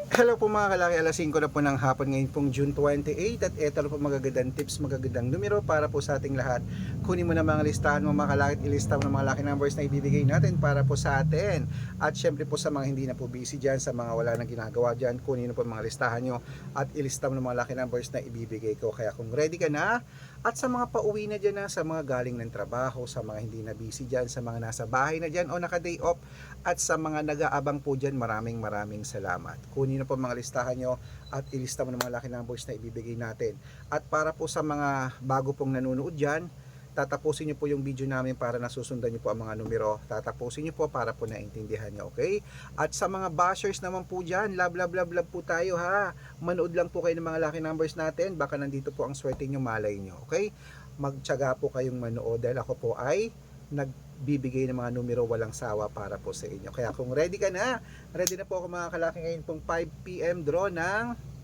Hello po mga kalaki, alas 5 na po ng hapon ngayon pong June 28 at eto na po magagandang tips, magagandang numero para po sa ating lahat. Kunin mo na mga listahan mo mga kalaki at ilista mo na mga lucky numbers na ibibigay natin para po sa atin. At syempre po sa mga hindi na po busy dyan, sa mga wala nang ginagawa dyan, kunin mo po mga listahan nyo at ilista mo na mga lucky numbers na ibibigay ko. Kaya kung ready ka na, at sa mga pauwi na dyan na, sa mga galing ng trabaho, sa mga hindi na busy dyan, sa mga nasa bahay na dyan o naka day off, at sa mga nag-aabang po dyan, maraming salamat. Kunin na po mga listahan nyo at ilista mo ng mga lucky numbers na ibibigay natin. At para po sa mga bago pong nanonood dyan, tatapusin nyo po yung video namin para nasusundan nyo po ang mga numero. Tatapusin nyo po para po naintindihan nyo, okay? At sa mga bashers naman po dyan, love po tayo ha. Manood lang po kayo ng mga lucky numbers natin. Baka nandito po ang swerte nyo, malay nyo, okay? Magtyaga po kayong manood dahil ako po ay nagbibigay ng mga numero walang sawa para po sa inyo. Kaya kung ready ka na, ready na po ako mga kalaki ngayon pong 5 PM draw ng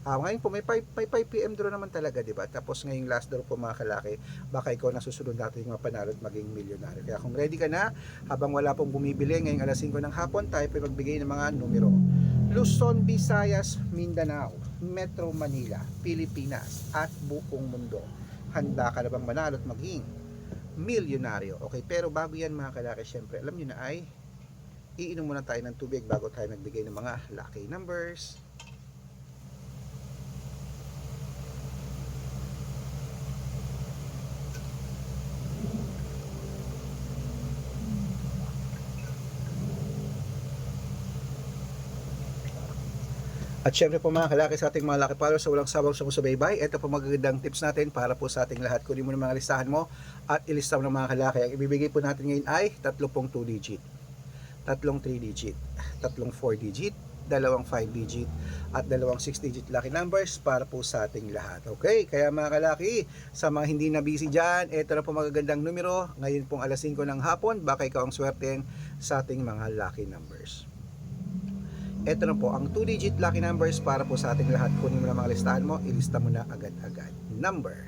ngayon po may 5 PM draw naman talaga, di ba? Tapos ngayong last draw po mga kalaki, baka ikaw na susunod natin yung mga panalo at maging milyonaryo. Kaya kung ready ka na, habang wala pong bumibili, ngayong alas 5 ng hapon, tayo po magbigay ng mga numero. Luzon, Visayas, Mindanao, Metro Manila, Pilipinas, at buong mundo. Handa ka na bang manalo at maging milyonaryo? Okay, pero bago yan mga kalaki, syempre alam nyo na ay iinom muna tayo ng tubig bago tayo magbigay ng mga lucky numbers. At syempre po mga kalaki, sa ating mga lucky followers sa walang sawang sumusubaybay, ito po magagandang tips natin para po sa ating lahat. Kunin mo ng mga listahan mo at ilista mo ng mga kalaki. Ang ibibigay po natin ngayon ay tatlong 2 digit, tatlong 3 digit, tatlong 4 digit, dalawang 5 digit, at dalawang 6 digit lucky numbers para po sa ating lahat. Okay, kaya mga kalaki, sa mga hindi na busy dyan, ito na po magagandang numero. Ngayon pong alas 5 ng hapon, baka ikaw ang swerten sa ating mga lucky numbers. Ito na po ang 2-digit lucky numbers para po sa ating lahat. Kunin mo na mga listahan mo, ilista mo na agad-agad. Number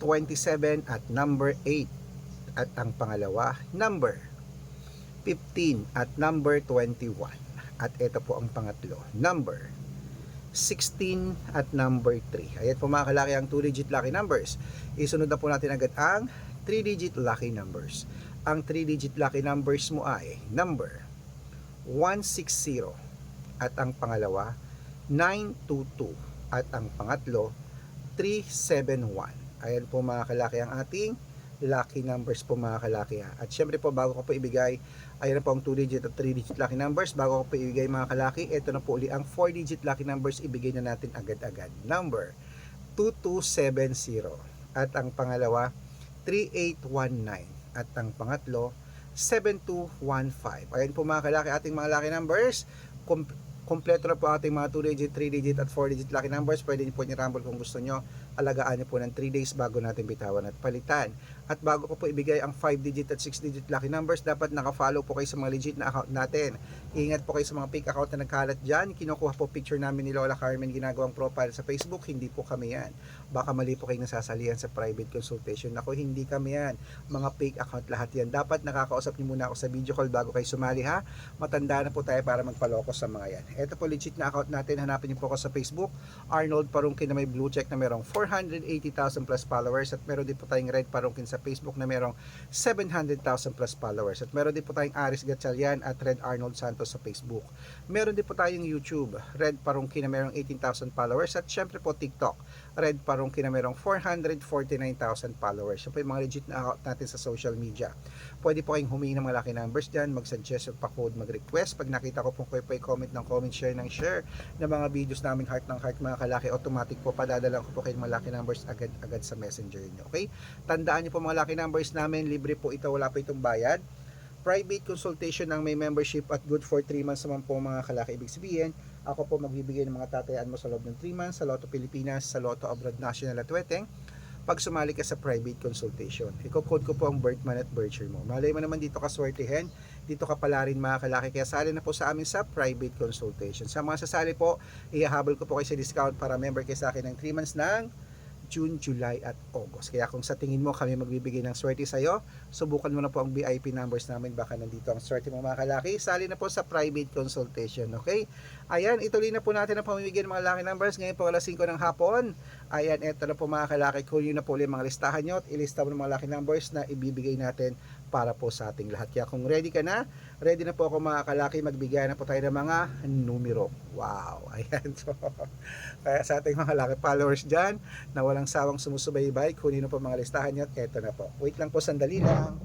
27 at number 8. At ang pangalawa, number 15 at number 21. At ito po ang pangatlo, number 16 at number 3. Ayan po mga kalaki ang 2-digit lucky numbers. Isunod na po natin agad ang 3-digit lucky numbers. Ang 3-digit lucky numbers mo ay number 160 at ang pangalawa 922 at ang pangatlo 371. Ayan po mga kalaki ang ating lucky numbers po mga kalaki ha. At syempre po bago ko po ibigay, ayan po ang 2-digit at 3-digit lucky numbers. Bago ko po ibigay mga kalaki, ito na po uli ang 4-digit lucky numbers. Ibigay na natin agad-agad. Number 2270 at ang pangalawa 3819 at ang pangatlo 7215. Ayan po mga kalaki ating mga lucky numbers. Kompleto na po ating mga 2-digit, 3-digit at 4-digit lucky numbers. Pwede niyo po ni-rumble kung gusto nyo. Alagaan niyo po ng 3 days bago natin bitawan at palitan. At bago ko po ibigay ang 5-digit at 6-digit lucky numbers, dapat naka-follow po kayo sa mga legit na account natin. Ingat po kayo sa mga fake account na nagkalat dyan. Kinukuha po picture namin ni Lola Carmen, ginagawang profile sa Facebook. Hindi po kami yan. Baka mali po kayo nasasalihan sa private consultation. Ako, hindi kami yan. Mga fake account lahat yan. Dapat nakakausap niyo muna ako sa video call bago kayo sumali ha. Matanda na po tayo para magpalokos sa mga yan. Ito po legit na account natin. Hanapin niyo po ako sa Facebook, Arnold Parungkin, na may blue check na merong 480,000 plus followers. At meron din po tayong Red Parungkin sa Facebook na merong 700,000 plus followers. At meron din po tayong Aris Gatchalian at Red Arnold Santos sa Facebook. Meron din po tayong YouTube, Red Parungkin, na merong 18,000 followers. At syempre po TikTok, Red Parungkin, na merong 449,000 followers. Yan po yung mga legit na account natin sa social media. Pwede po kayong humingi ng mga lucky numbers dyan, mag-suggest o pa-code, mag-request. Pag nakita ko po kayo po comment ng comment, share ng share ng mga videos namin heart ng heart mga kalaki, automatic po padadala ko po kayo mga lucky numbers agad-agad sa messenger nyo. Okay? Tandaan nyo po mga lucky numbers namin, libre po ito, wala po itong bayad. Private consultation ang may membership at good for 3 months naman po mga kalaki. Ibig sabihin, ako po magbibigay ng mga tatayaan mo sa loob ng 3 months sa Lotto Pilipinas, sa Lotto Abroad National at Weteng. Pag sumali ka sa private consultation, i-code ko po ang birth month at birth year mo. Malay mo naman dito ka swertihin, dito ka pala rin mga kalaki. Kaya sali na po sa amin sa private consultation. Sa mga sasali po, ihahabol ko po kayo sa discount para member kayo sa akin ng 3 months ng June, July at August. Kaya kung sa tingin mo kami magbibigay ng swerte sa'yo, subukan mo na po ang VIP numbers namin. Baka nandito ang swerte mo mga kalaki. Sali na po sa private consultation. Okay? Ayan, ituloy na po natin ang pamimigay ng mga lucky numbers. Ngayon po alas 5 ng hapon. Ayan, eto na po mga kalaki. Kunin na po ulit mga listahan nyo at ilista mo ng mga lucky numbers na ibibigay natin para po sa ating lahat. Kaya kung ready ka na, ready na po ako mga kalaki, magbigay na po tayo ng mga numero. Wow! Ayan. So, kaya sa ating mga lucky followers dyan, na walang sawang sumusubaybay, kunin na po mga listahan nyo at eto na po. Wait lang po, sandali lang.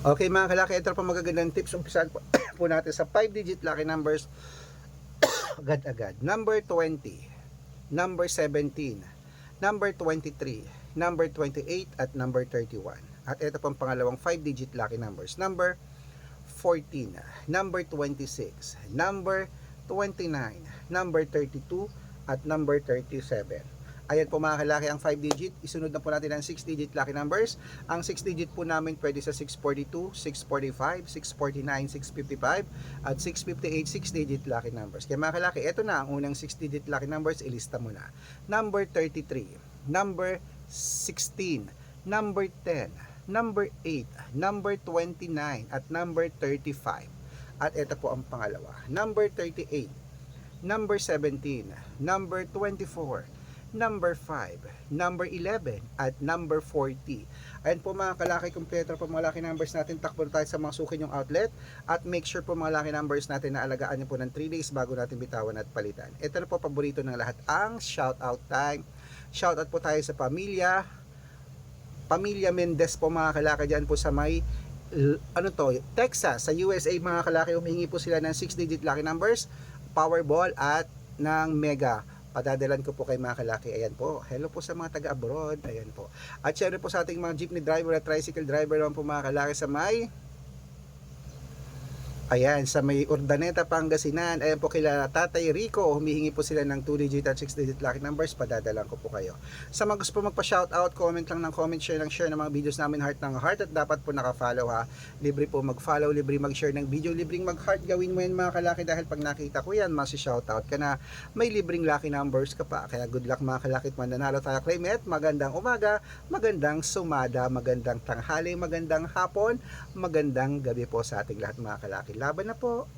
Okay mga kalaki, ito po magagandang tips. Umpisahan po, po natin sa 5-digit lucky numbers agad-agad. Number 20, number 17, number 23, number 28 at number 31. At ito po ang pangalawang 5-digit lucky numbers. Number 14, number 26, number 29, number 32 at number 37. Ayan po mga kalaki ang 5-digit. Isunod na po natin ang 6-digit lucky numbers. Ang 6-digit po namin pwede sa 642, 645, 649, 655 at 658 6-digit lucky numbers. Kaya mga kalaki, ito na ang unang 6-digit lucky numbers. Ilista mo na. Number 33, number 16, number 10, number 8, number 29 at number 35. At ito po ang pangalawa. Number 38, number 17, number 24, number 5, number 11, at number 40. Ayan po mga kalaki, kompleto po mga lucky numbers natin. Takbo tayo sa mga suki nyong outlet at make sure po mga lucky numbers natin na alagaan nyo po ng 3 days bago natin bitawan at palitan. Ito na po paborito ng lahat, ang shout out time. Shout out po tayo sa pamilya Mendez po mga kalaki dyan po sa may Texas, sa USA mga kalaki. Humingi po sila ng 6-digit lucky numbers, Powerball at ng Mega. Padadalan ko po kay mga kalaki. Ayan po. Hello po sa mga taga-abroad. Ayan po. At syempre po sa ating mga jeepney driver at tricycle driver naman po mga kalaki sa may Urdaneta, Pangasinan. Ayan po kila Tatay Rico. Humihingi po sila ng 2-digit at 6-digit lucky numbers. Padadalan ko po kayo. Sa mga gusto po magpa-shoutout, comment lang ng comment, share ng mga videos namin, heart ng heart. At dapat po naka-follow ha. Libre po mag-follow, libre mag-share ng video, libreng mag-heart. Gawin mo yan mga kalaki dahil pag nakita ko yan, masi-shoutout ka na. May libreng lucky numbers ka pa. Kaya good luck mga kalaki at mananalo tayo. Claimet, magandang umaga, magandang sumada, magandang tanghali, magandang hapon, magandang gabi po sa ating lahat mga kalaki. Laban na po!